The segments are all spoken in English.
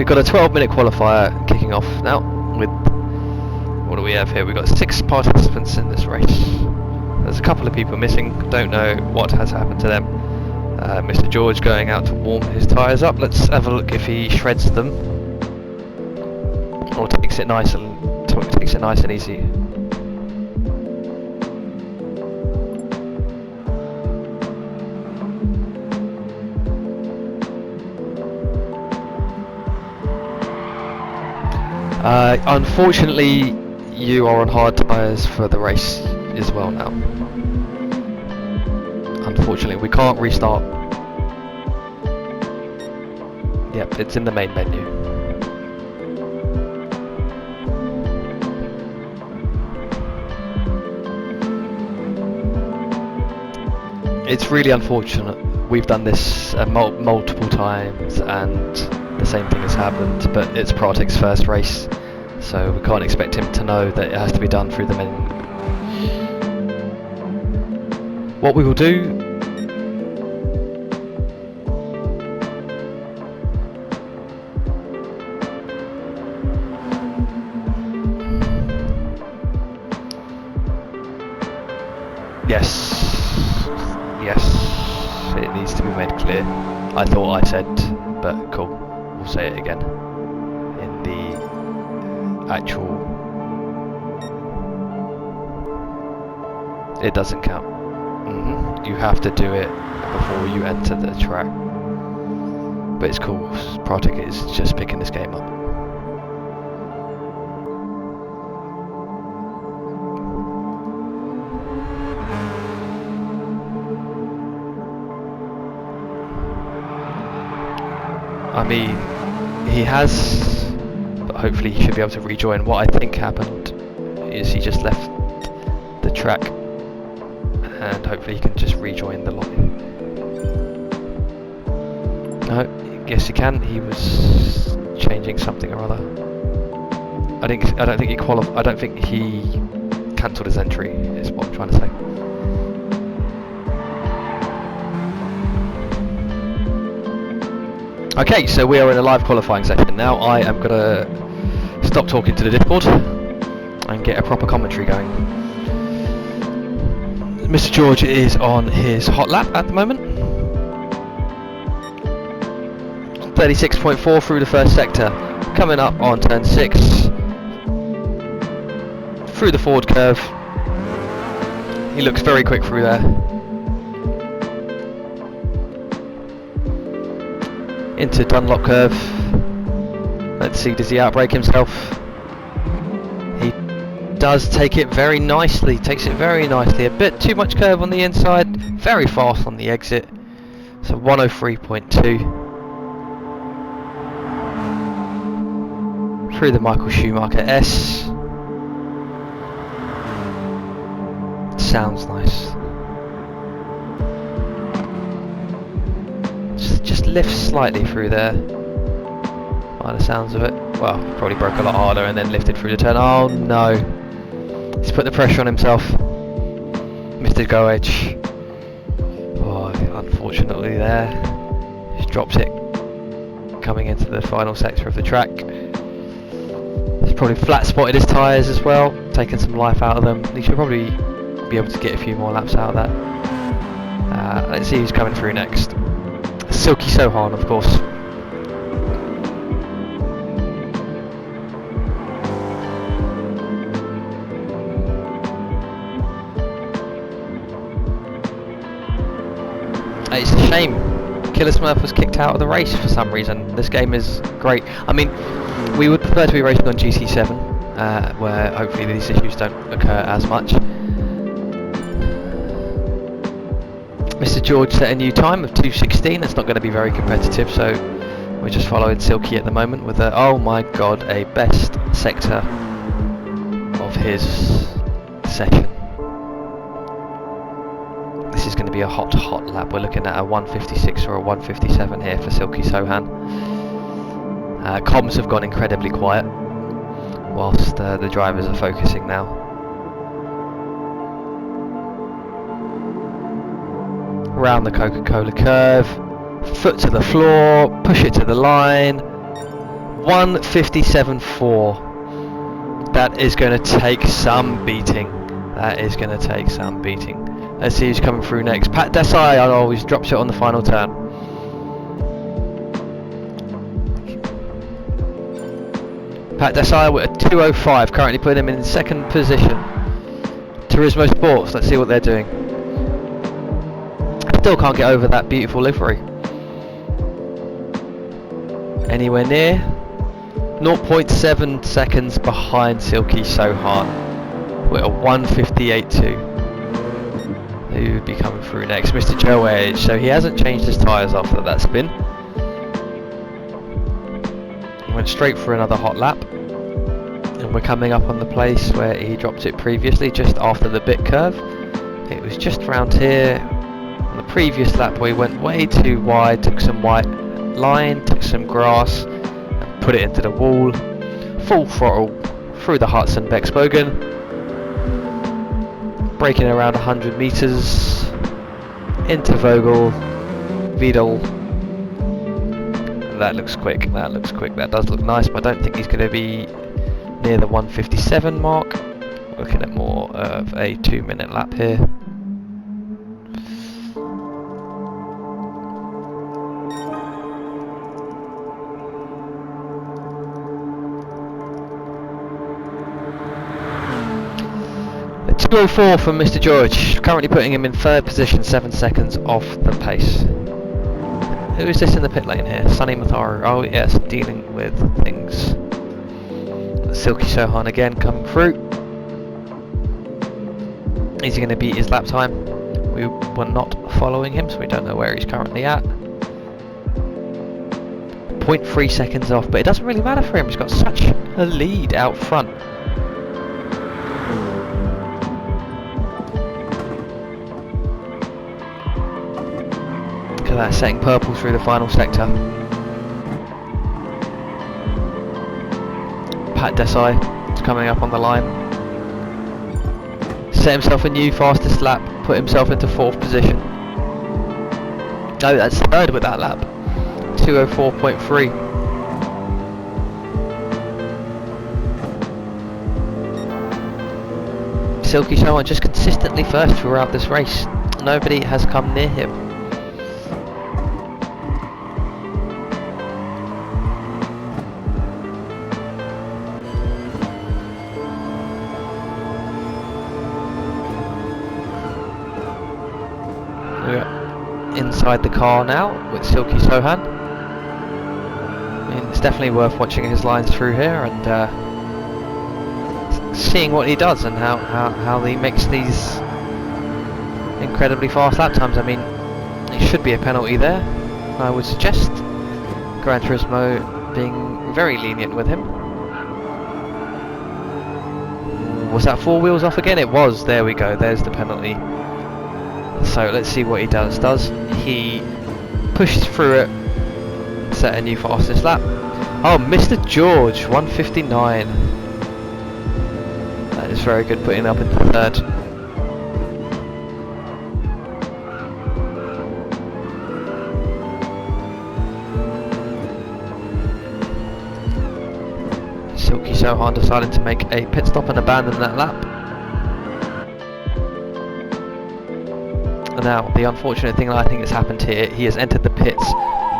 We've got a 12-minute qualifier kicking off now with, what do we have here? We've got 6 participants in this race. There's a couple of people missing, don't know what has happened to them. Mr. George going out to warm his tyres up. Let's have a look if he shreds them or takes it nice and easy. Unfortunately, you are on hard tyres for the race as well now. Unfortunately, we can't restart. Yep, it's in the main menu. It's really unfortunate. We've done this multiple times and the same thing has happened, but it's Pratik's first race, so we can't expect him to know that it has to be done through the menu. What we will do yes, it needs to be made clear. I thought I said, but cool, we'll say it again in the actual. It doesn't count. You have to do it before you enter the track. But it's cool, Pratik is just picking this game up. I mean, he has, but hopefully he should be able to rejoin. What I think happened is he just left the track and hopefully he can just rejoin the lobby. No, yes he can. He was changing something or other. I don't think he cancelled his entry, is what I'm trying to say. Okay, so we are in a live qualifying session now. I am going to stop talking to the Discord and get a proper commentary going. Mr. George is on his hot lap at the moment. 36.4 through the first sector. Coming up on turn 6. Through the forward curve. He looks very quick through there. Into Dunlop curve. Let's see, does he outbrake himself? He does take it very nicely, takes it very nicely. A bit too much curve on the inside, very fast on the exit. So 103.2. Through the Michael Schumacher S. Sounds nice. Just lifts slightly through there, by the sounds of it. Well, probably broke a lot harder and then lifted through the turn. Oh no, he's put the pressure on himself, Mr. Go Edge. Oh, unfortunately there, just drops it coming into the final sector of the track. He's probably flat spotted his tyres as well, taking some life out of them. He should probably be able to get a few more laps out of that. Let's see who's coming through next. Silky Sohan, of course. It's a shame Killer Smurf was kicked out of the race for some reason. This game is great. I mean, we would prefer to be racing on GC7, where hopefully these issues don't occur as much. Mr. George set a new time of 2:16. It's not going to be very competitive, so we're just following Silky at the moment with a, oh my god, a best sector of his session. This is going to be a hot lap. We're looking at a 1:56 or a 1:57 here for Silky Sohan. Comms have gone incredibly quiet whilst the drivers are focusing now. Round the Coca-Cola curve, foot to the floor, push it to the line, 1:57.4. That is going to take some beating. That is going to take some beating. Let's see who's coming through next. Pat Desai always drops it on the final turn. Pat Desai with a 2:05, currently putting him in second position. Turismo Sports, let's see what they're doing. Still can't get over that beautiful livery. Anywhere near? 0.7 seconds behind Silky Sohan with a 1:58.2. Who would be coming through next? Mr. Joe Edge. So he hasn't changed his tyres after that spin. He went straight for another hot lap. And we're coming up on the place where he dropped it previously, just after the bit curve. It was just around here on the previous lap where he went way too wide, took some white line, took some grass, and put it into the wall. Full throttle through the Hudson Bexbogen. Braking around 100 meters into Vogel, Vidal. That looks quick, that looks quick, that does look nice, but I don't think he's going to be near the 1:57 mark. Looking at more of a 2-minute lap here. A 2:04 from Mr. George, currently putting him in third position, 7 seconds off the pace. Who is this in the pit lane here? Sunny Matharu. Oh yes, dealing with things. Silky Sohan again coming through. Is he going to beat his lap time? We were not following him, so we don't know where he's currently at. 0.3 seconds off, but it doesn't really matter for him. He's got such a lead out front. Look at that, setting purple through the final sector. Pat Desai is coming up on the line. Set himself a new fastest lap, put himself into 4th position. No, that's 3rd with that lap. 2:04.3. Silky Sohan just consistently first throughout this race. Nobody has come near him. We're inside the car now with Silky Sohan. I mean, it's definitely worth watching his lines through here and seeing what he does and how he makes these incredibly fast lap times. I mean, it should be a penalty there. I would suggest Gran Turismo being very lenient with him. Was that 4 wheels off again? It was. There we go. There's the penalty. So let's see what he does. Does he pushes through it, set a new fastest lap? Oh, Mr. George, 1:59. That is very good, putting up into 3rd. Silky Sohan decided to make a pit stop and abandon that lap. Now, the unfortunate thing that I think has happened here, he has entered the pits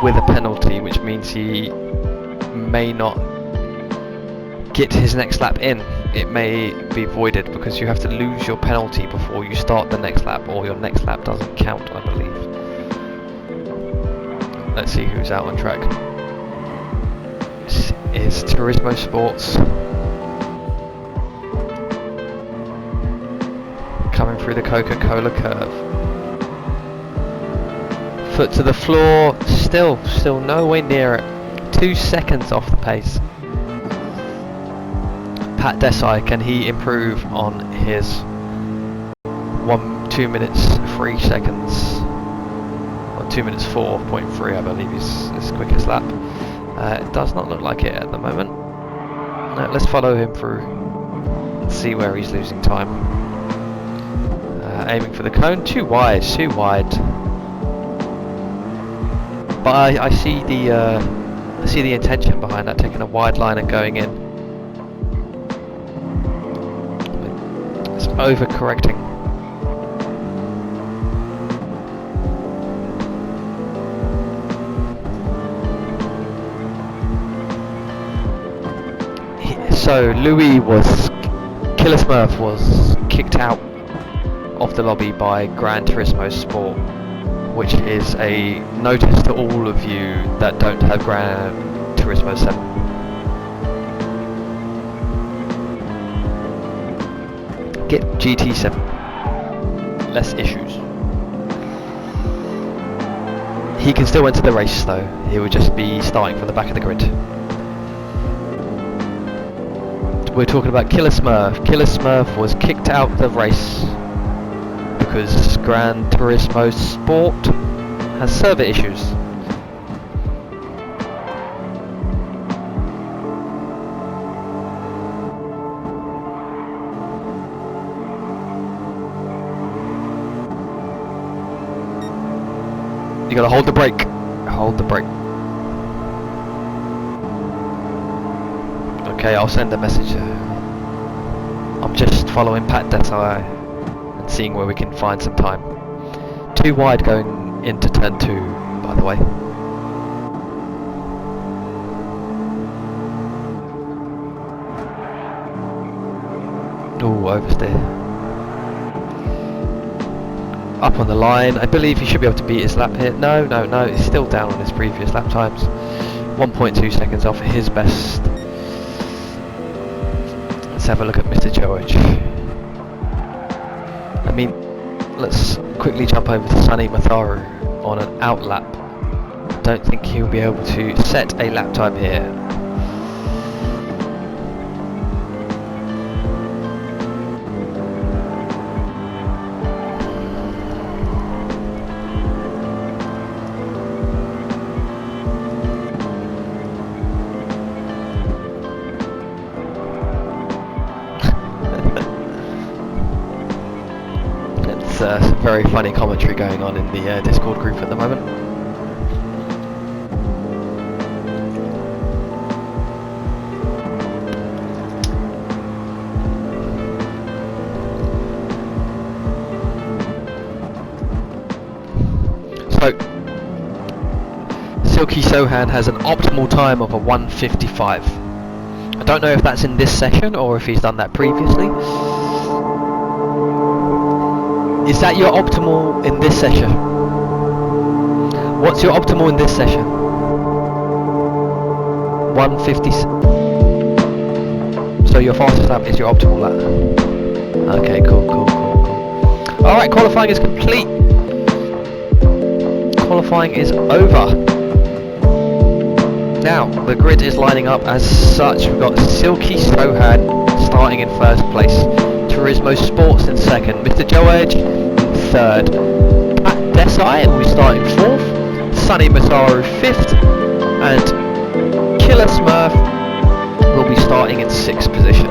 with a penalty, which means he may not get his next lap in. It may be voided because you have to lose your penalty before you start the next lap, or your next lap doesn't count, I believe. Let's see who's out on track. This is Turismo Sports. Coming through the Coca-Cola curve. Foot to the floor, still nowhere near it. 2 seconds off the pace. Pat Desai, can he improve on his 2 minutes 3 seconds? Or 2 minutes 4.3, I believe is his quickest lap. It does not look like it at the moment. Let's follow him through and see where he's losing time. Aiming for the cone, too wide. But I see the I see the intention behind that, taking a wide line and going in. It's overcorrecting. So Killer Smurf was kicked out of the lobby by Gran Turismo Sport, which is a notice to all of you that don't have Gran Turismo 7. Get GT7. Less issues. He can still enter the race though, he would just be starting from the back of the grid. We're talking about Killer Smurf. Killer Smurf was kicked out of the race because Gran Turismo Sport has server issues. You gotta hold the brake. Hold the brake. Okay, I'll send a message. I'm just following Pat Desai and seeing where we can find some time. Too wide going into turn 2, by the way. Ooh, oversteer. Up on the line. I believe he should be able to beat his lap here. No, he's still down on his previous lap times. 1.2 seconds off his best. Let's have a look at Mr. George. I mean, let's quickly jump over to Sunny Matharu on an out lap. I don't think he'll be able to set a lap time here. Some very funny commentary going on in the Discord group at the moment. So, Silky Sohan has an optimal time of a 1:55. I don't know if that's in this session or if he's done that previously. Is that your optimal in this session? What's your optimal in this session? 1:50. So your fastest lap is your optimal lap. Okay, cool. Alright, qualifying is complete. Qualifying is over. Now, the grid is lining up as such. We've got Silky Sohan starting in first place. Turismo Sports in second, Mr. Joe Edge in third, Pat Desai will be starting fourth, Sunny Masaru fifth, and Killer Smurf will be starting in sixth position.